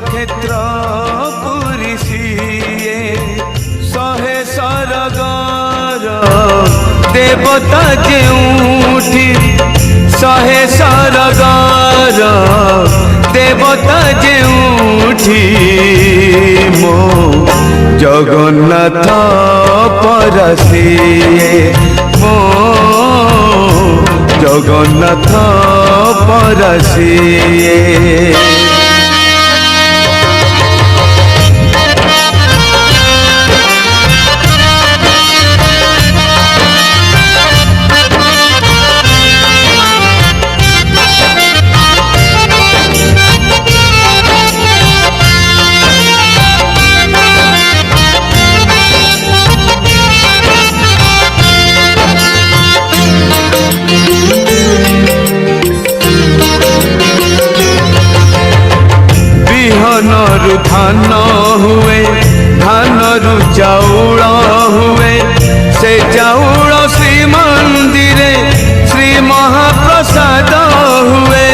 क्षेत्र पुरी सिए शहे सरगर देवता जेउठी शहे सरगर देवता जेउठी मो जगन्नाथ परसिए मो जगन्नाथ परसिए धान हुए धान रु चाउल हुए से चाउल श्री मंदिर श्री महाप्रसाद हुए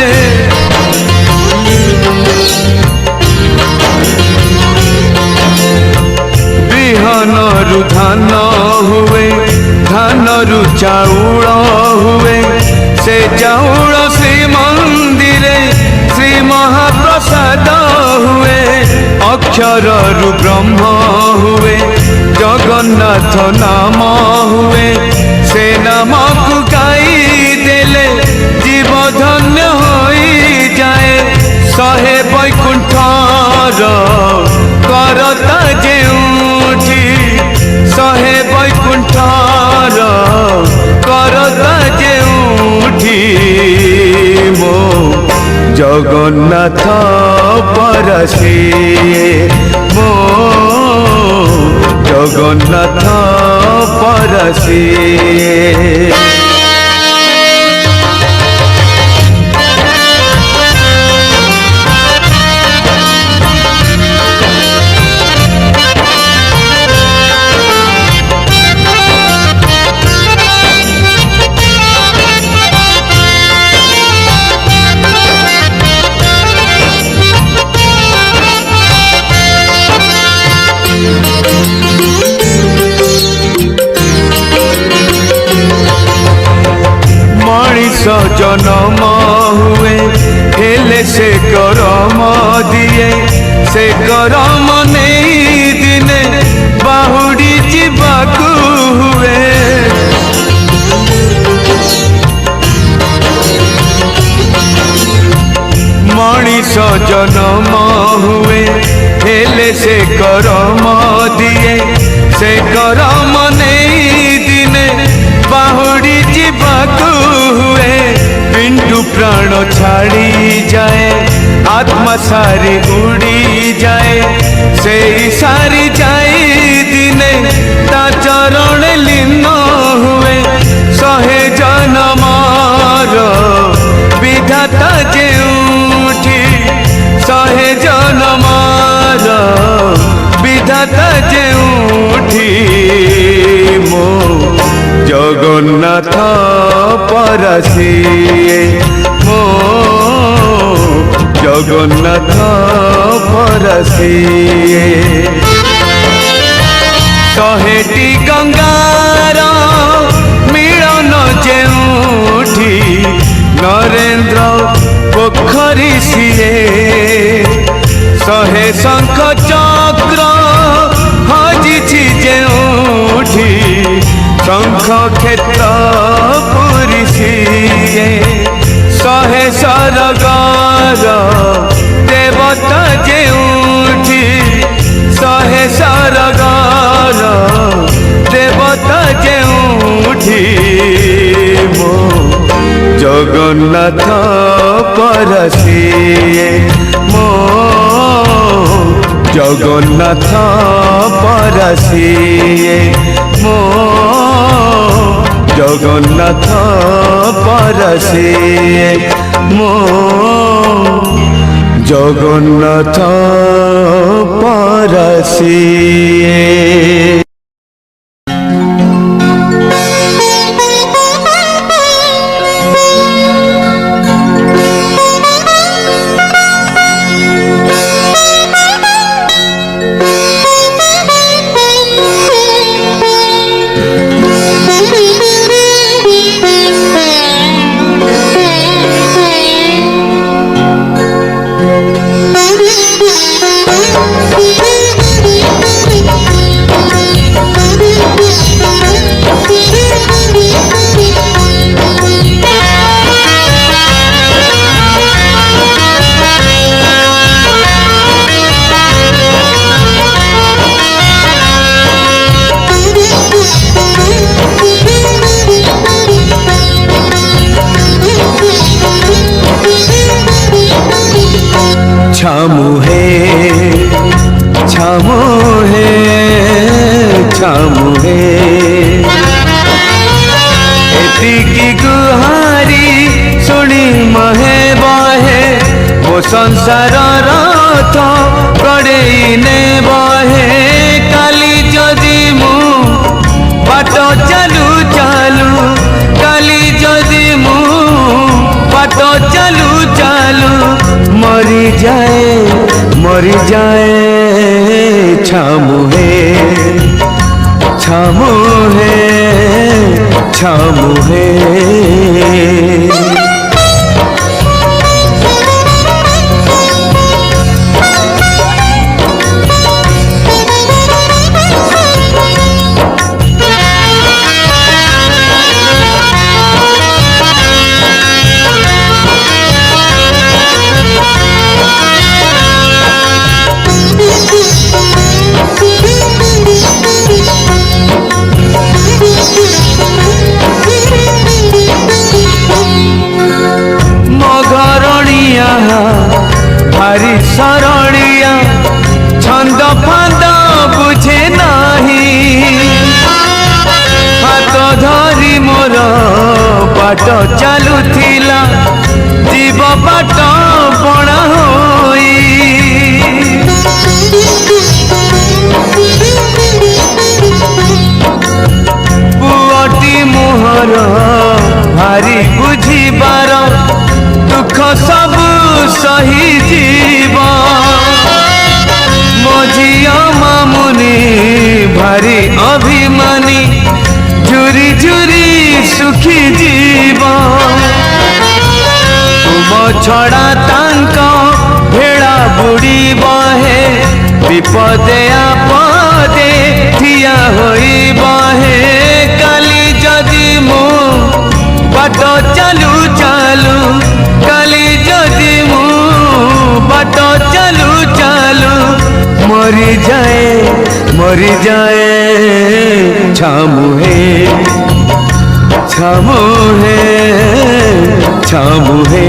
बिहन रु धान हुए धान रु चाउल हुए से चाउल श्री मंदिर श्री महाप्रसाद हुए अक्षर रु ब्रह्म हुए जगन्नाथ नाम हुए से नाम को गाई देले जीव धन्य होई जाए शहे वैकुंठर करता जेउठी शहे वैकुंठर करता जेउठी मो जगन्नाथ परसिए मो जगन्नाथ परसिए जन्म हुए हेले से करम दिए से करम नहीं दिने बाहुड़ी जीवाकू हुए मनीष जन्म हुए हेले से करम दिए से करम नहीं दिने बाहुड़ी जीवाकू हुए पिंडु प्राण छाड़ी जाए आत्मा सारी उड़ी जाए से सारी जाए दिने ता चरण लीन हुए शहे जनमार विधाता जेउठी शहे जनमार विधाता जेउठी मो जगन्नाथ परसिए मो जगन्नाथ परसिए शहेटी गंगार मिलन जेउठी नरेंद्र पोखरी सिए शहे शंख चक्र हजिछि जेउठी शंख क्षेत्र पुरी सिए शहे सरगर देवता जेउठी शहे सरगर देवता जेउठी मो जगन्नाथ परसिए मो जगन्नाथ परसिए मो जगन्नाथ परसिए मो जगन्नाथ परसिए। छामुहे छामुहे छामुहे एतिकी गुहारी सुनी महे बहे मो संसार रथ गड़ेई ने बहे काली जदि मु बाट चालू चालू काली जदि मु बाट चालू चालू मरी जाए छामुहे छामुहे छामुहे भारी शरणिया छंद फांद बुझे नहीं हाथ धरी मोर बाट चलुथिला जीव बाट बणा होई पुअटी मोहर भारी बुझिबार दुख सब सही जीव मो झिया मामुनी भारी अभिमानी झुरी झुरी सुखी जीव तुम छड़ा तांक भेड़ा बुड़ी बहे विपदे आपदे ठिया होई बहे काली जदि मो बाट चालू चालू काली जदि मु बाट चालू चालू मरी जाए छामुहे छामुहे छामुहे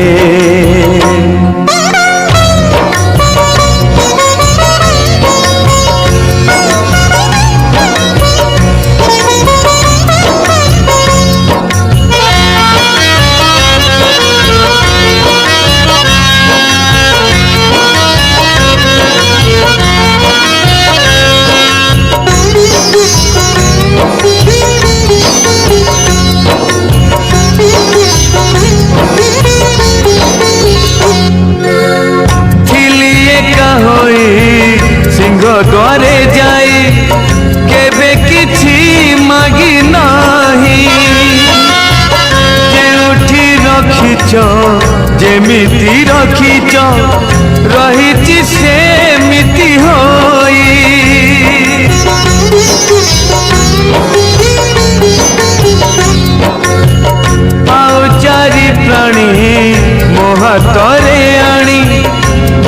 द्वारे जाई केबे किछि मागी नाही जेउठी रखिच जेमिति रखिच रहिछि सेमिति होई आउ चारि प्राणी मो हातरे आनी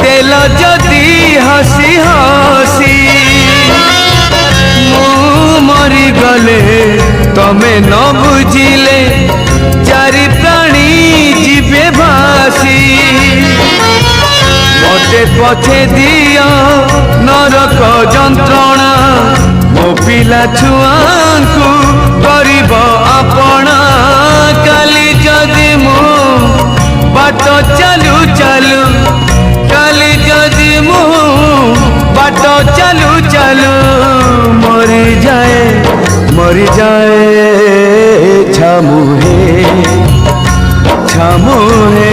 देल जदि हसी हसी मु मरी गले तमे न बुझिले चारि प्राणी जीवे भासी मते पछे दियो नरक जंत्रणा मो पिला छुआंकु करिब आपणा काली जदि मु बाट चालू चालू काली जदि मु बाट चालू चालू मरी जाए छामुहे छामुहे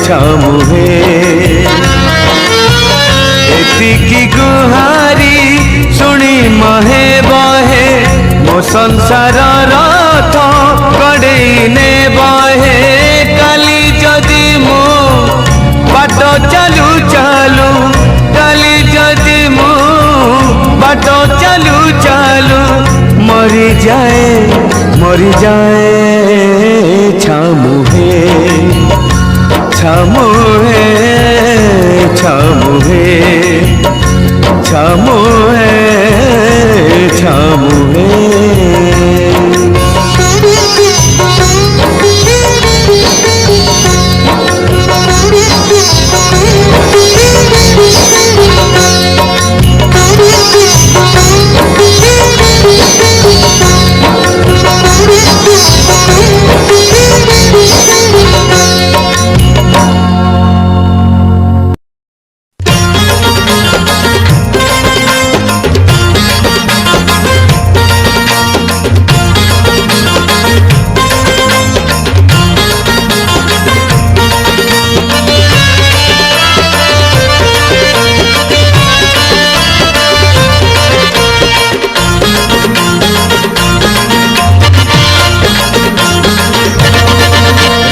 छामुहे एतिकी गुहारी सुनी महे बहे मो संसार रथ गड़ेई ने बहे काली जदि मु बाट चालू चालू काली जदि मु बाट चालू चालू मरी जाए छामुहे छामुहे छामुहे छामुहे छामुहे छामुहे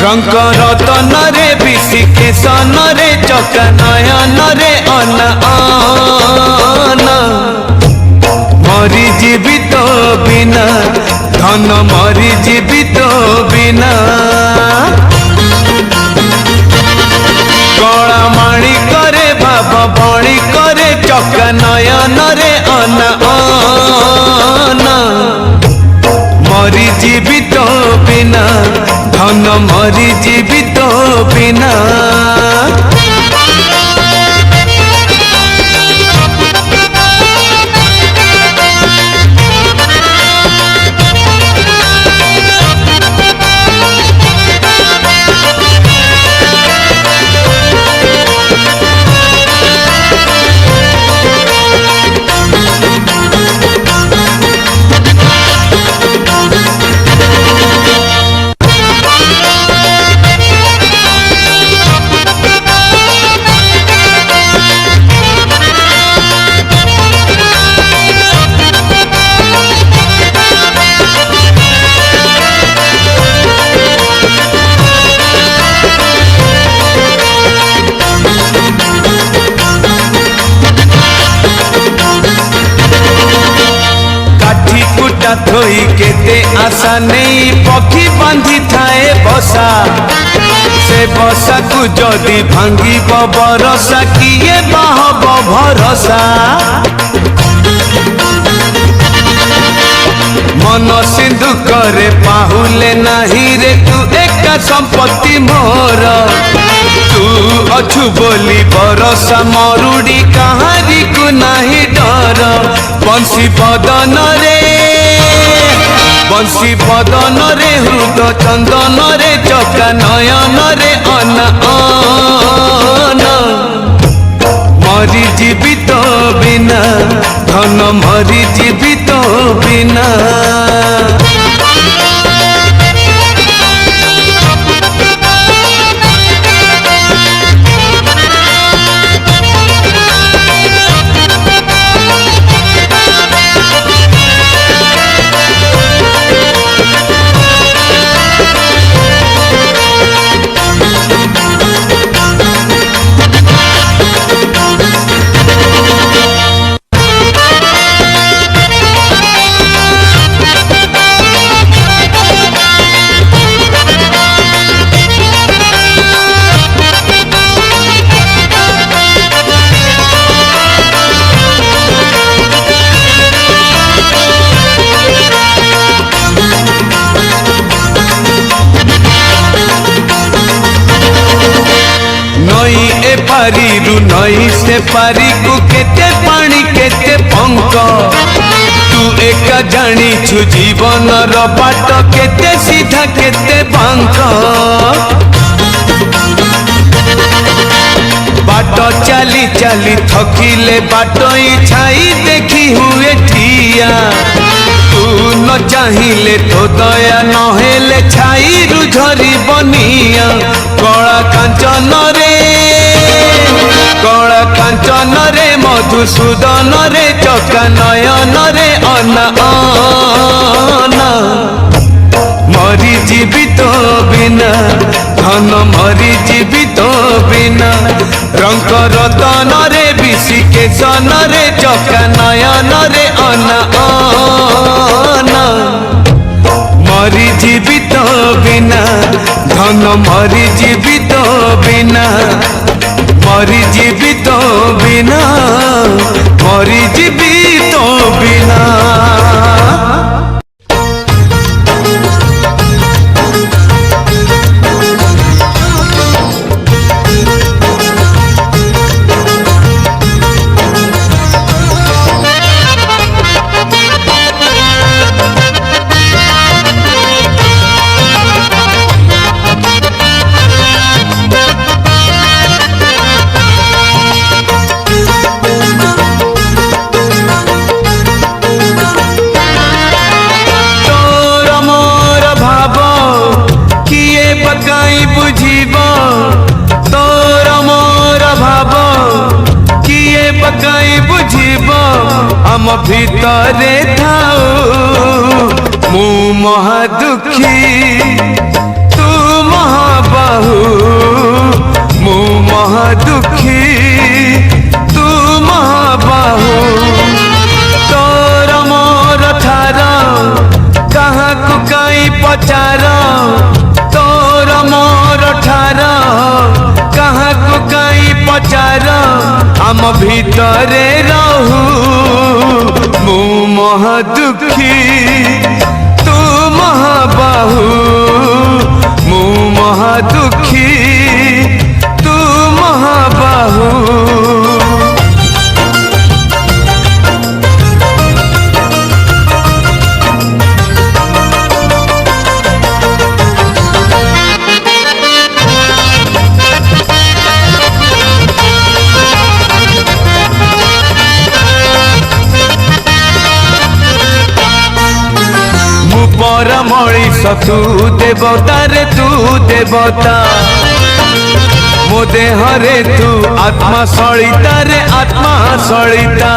रंग रतन रे विशिकेशन रे चका नयन रे अन मरी जीवित बिना धन मरी जीवित बिना कला माणी करे भाव बणी करे चका नयन रे अन मरी जीवित बिना धन मरी जीवित बिना थोई केते आशा नहीं पक्षी बांधी थाए बसा से बसा को जदि भांगी बरसा किए बाहब भरसा मन सिंधु करे पाहुले नहीं रे तू एका संपत्ति मोर तू अछु बोली भरोसा मरुड़ी कहारी को नहीं डर बंशी बदन रे हृद चंदन रे चका नयन रे अन मरी जीवित बिना धन मरी जीवित बिना पारी रु नई से पारी को केते पानी केते पंक तू एका जानी छु जीवन रो बाट केते सीधा केते बांक बाट चली चली थकिले बाट छाई देखी हुए ठिया तू न चाहिए तो दया न हेले छाई रु झरी बनिया कला कांचन रे मधुसूदन रे चका नयन रे अन मरी जीवित बिना धन मरी जीवित बिना रंग रतन रे विशिकेशन रे चका नयन रे अन मरी जीवित बिना धन मरी जीवित बिना मरी जीवित बिना मरी जीवित बिना आम भितरे थाऊ मु महादुखी तू महा आम भितरे रहू मु महा दुखी तू महाबाहू मु महा दुखी तू महाबाहू। पर मणिष तू देवता रे तू देवता मो देह रे तू आत्मा सलिता रे आत्मा सलिता।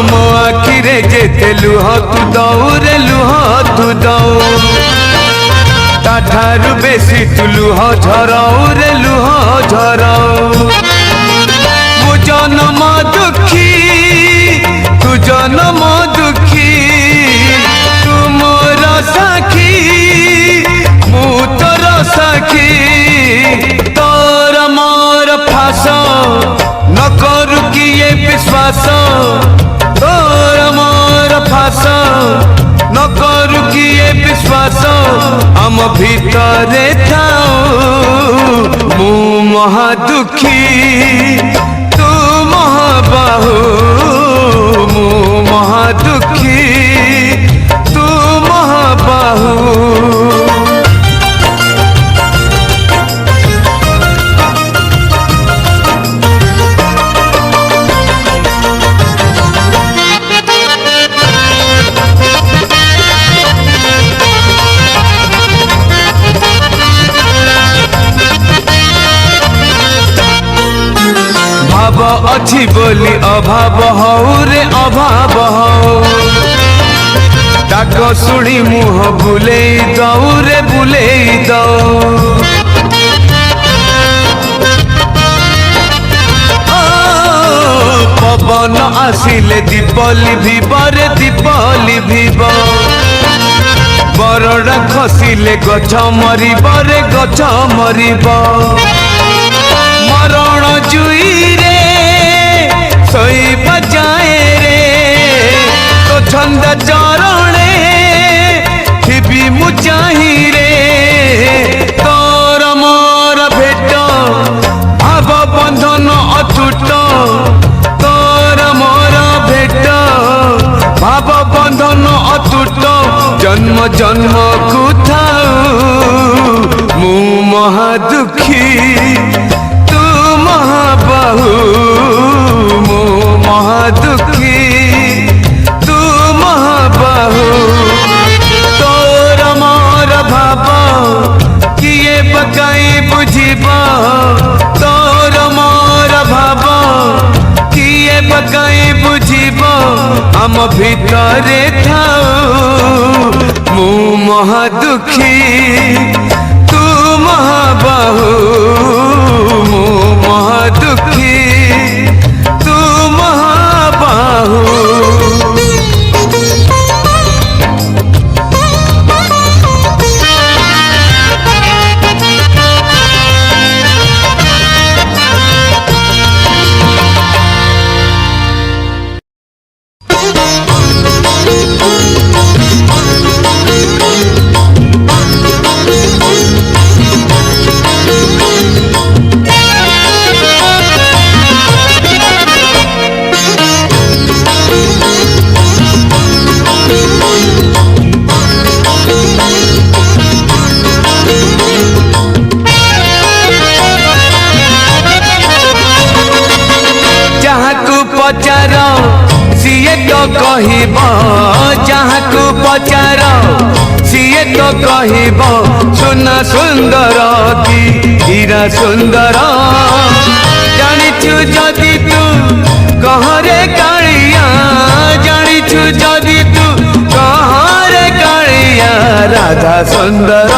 मो आखि रे जेते लुह तू दऊ रे लुह तू दऊ ताठारु बेसी तू लुह झराऊ रे लुह झराऊ। मु जन्म दुखी तू जन्म दुखी तू मोर साखी मु तोर साखी तोर मोर फास न करू किए विश्वास तोर मोर फास न करू किए विश्वास आम भितरे थाऊ मु महा दुखी तू महाबाहू मु महा दुखी तू महाबाहू। भाव अच्छी बोली अभाव हऊ रे अभाव हऊ डाक शुणी मुह बुले दऊ रे बुले दऊ। पवन आसिले दीपली भीब रे दीपली भीब बरडा खसिले गछ मरिब रे गछ मरिब। मरण जुई रे सोई बजाए रे तो छंद चरणे थिबी मु चाही रे तोर मोर भेट भाव बंधन अटूट तोर मोर भेट भाव बंधन अटूट जन्म जन्म को थाऊ मु महा दुखी तू महाबाहू मु महा दुखी तू महाबाहू। तोर मोर भाव किए पकाई बुझिब तोर मोर भाव किए पकाई बुझिब आम भितरे थाऊ मु महा दुखी तू महाबाहू मु महा दुखी तू महाबाहू। पचार सीए तो कहब जहाँ को पचार सीए तो कहब सुना सुंदर की हीरा सुंदर जानिछु जदि तू कहरे कालिया जानिछु जदि तू कहरे कालिया राधा सुंदर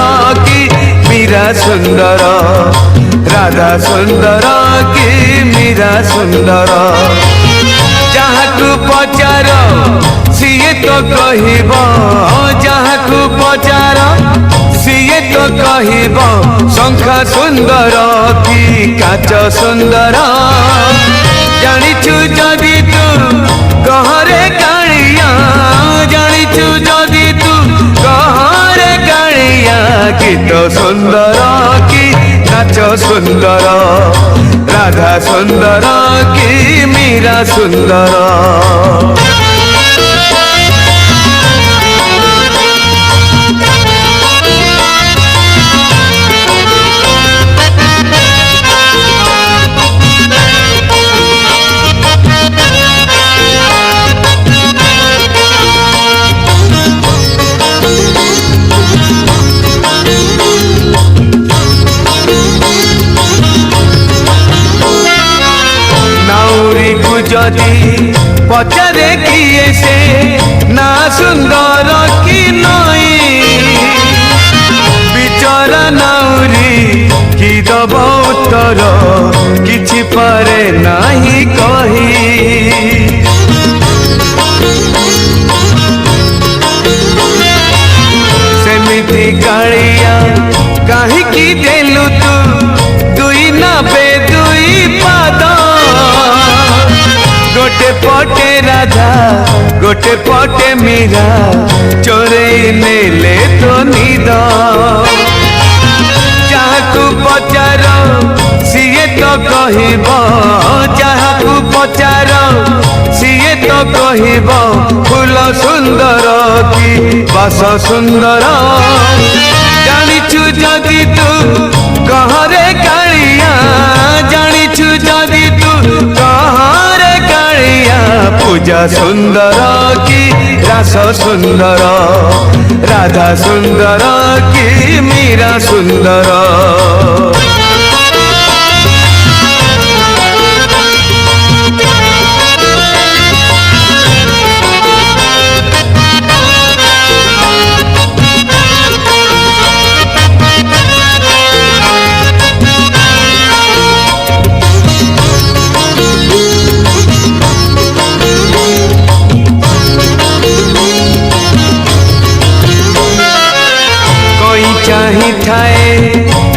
की मीरा सुंदर राधा सुंदर की मीरा सुंदर जहाँ को पचार सीए तो कहब जहाँ को पचार सीए तो कहब सुंदर कि काच सुंदर जानिछु जदि तू कहरे कालिया जानिछु जदि तू कहरे कालिया गीत सुंदर कि नाच सुंदर राधा सुंदर कि मीरा सुंदर जदि पचारे किए से ना सुंदर कि नई बिचरा नाउरी कि दब उत्तर किछि पारे नाही कही सेमिति कालिया काहिकी देलु तू दुई ना बे दुई पाद गोटे पटे राधा गोटे पटे मीरा चोरे नेले तो निद जहाकू पचार सीए तो कहब जहाकू पचार सीए तो कहब फूल सुंदर कि बास सुंदर जानिछु जदि तू कहरे कालिया जानिछु जदि तू कहरे पूजा सुंदर कि रास सुंदर राधा सुंदर कि मीरा सुंदर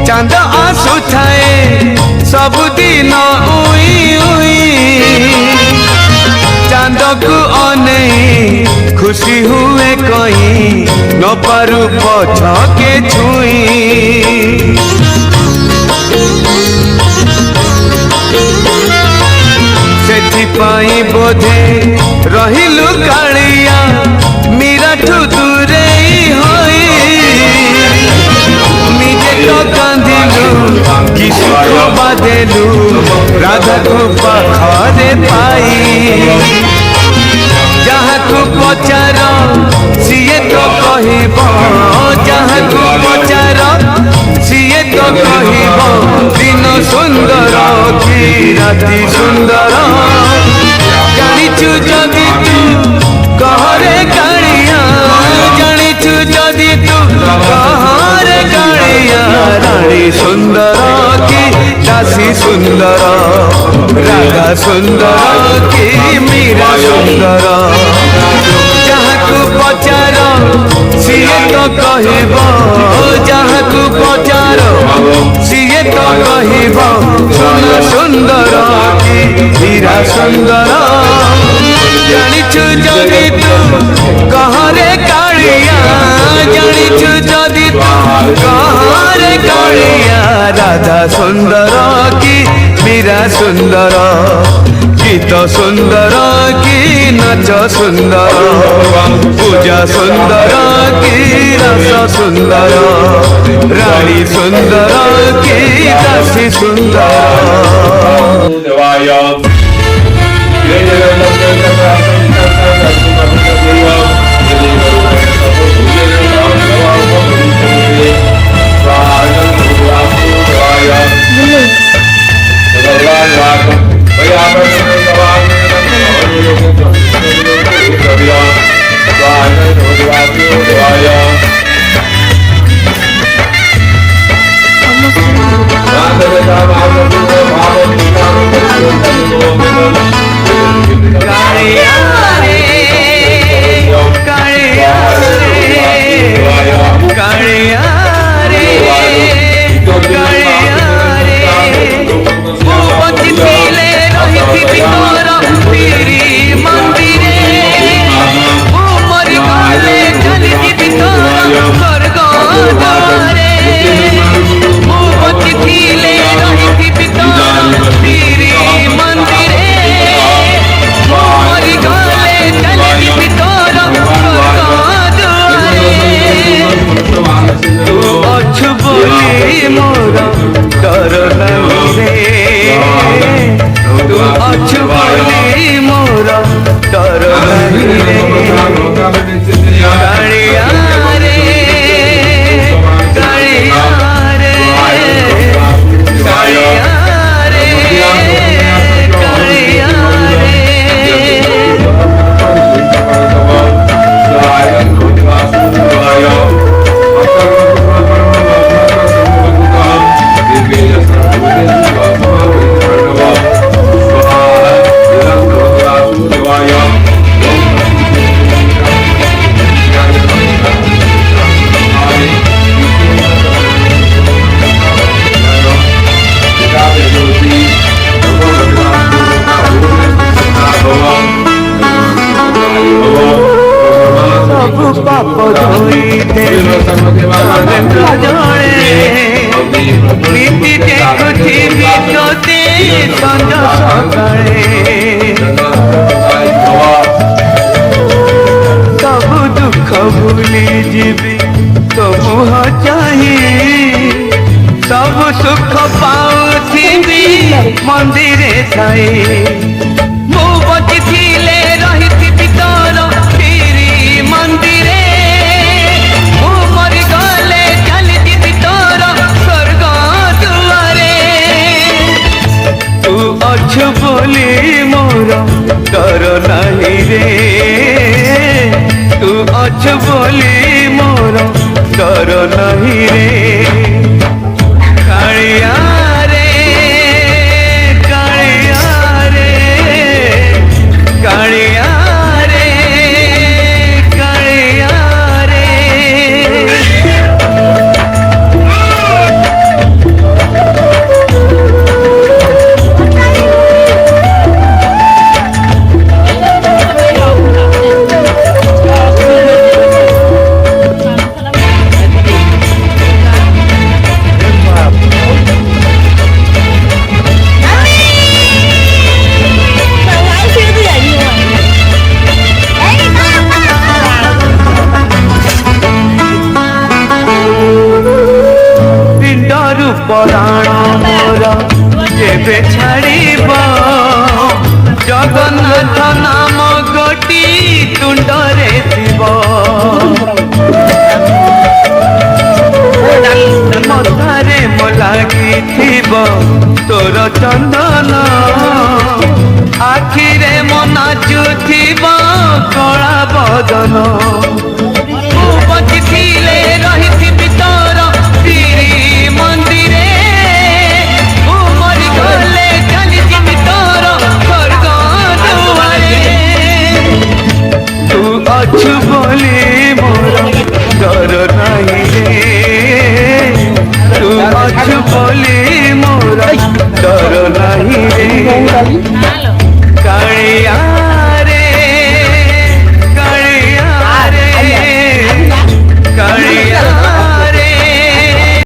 चांद आसु थाए सबुदिन उई उई चांद को अनेई खुशी हुए कहीं न पारू पछ के छुई सेथिपाई बोधे रहिलु कालिया मीराठू दूरे होई निजे तो कांदिलु कि सुख बादेलु राधा को पाखरे पाई जहाँ को पचार सीए तो कहब जहाँ को पचार सीए तो कहब दिन सुंदर कि राति सुंदर जानिछु जदि तू कहरे कालिया जानिछु जदि तू कहरे कालिया रानी सुंदर कि दासी सुंदर राधा सुंदर कि मीरा सुंदर जहाँ को पचार सीए तो कहब जहाँ को पचार सीए तो कहब सोना सुंदर कि हीरा सुंदर जानिछु जदि तू कहरे कालिया जानिछु जदि तू कहरे कालिया राधा सुंदर कि मीरा सुंदर गीत सुंदर कि नाच सुंदर पूजा सुंदर कि रस सुंदर रानी सुंदर कि दासी सुंदर कालिया रे दे जड़े नीति देखुथिबी तोते संज सकाळे सबु दुख भूली जीवी तो मुह चाही सब सुख पाउथिबी मंदिरे थाई मु बचिथिले रहिथिबी तोर श्री मंदिरे मु मरि गले चलिथिबी तोर स्वर्ग दुआरे तू अछु बोली मोर डर नहीं रे तू अछु बोली मोर डर नहीं रे कालिया रे कालिया रे कालिया रे कालिया रे पराण मोर जेबे छाड़ब जगन्नाथ नाम गोटी तुंडरे थिब मथारे मो लागिथिब तोर चंदन आखिरे मो नाचुथिब कला बदन बचिथिले रहिथिबि तोर श्री मंदिरे मु मरि गले चलिथिबि तोर स्वर्ग दुआरे तू अछु बोली मोर डर नहीं रे तू अछु बोली मोर डर नहीं रे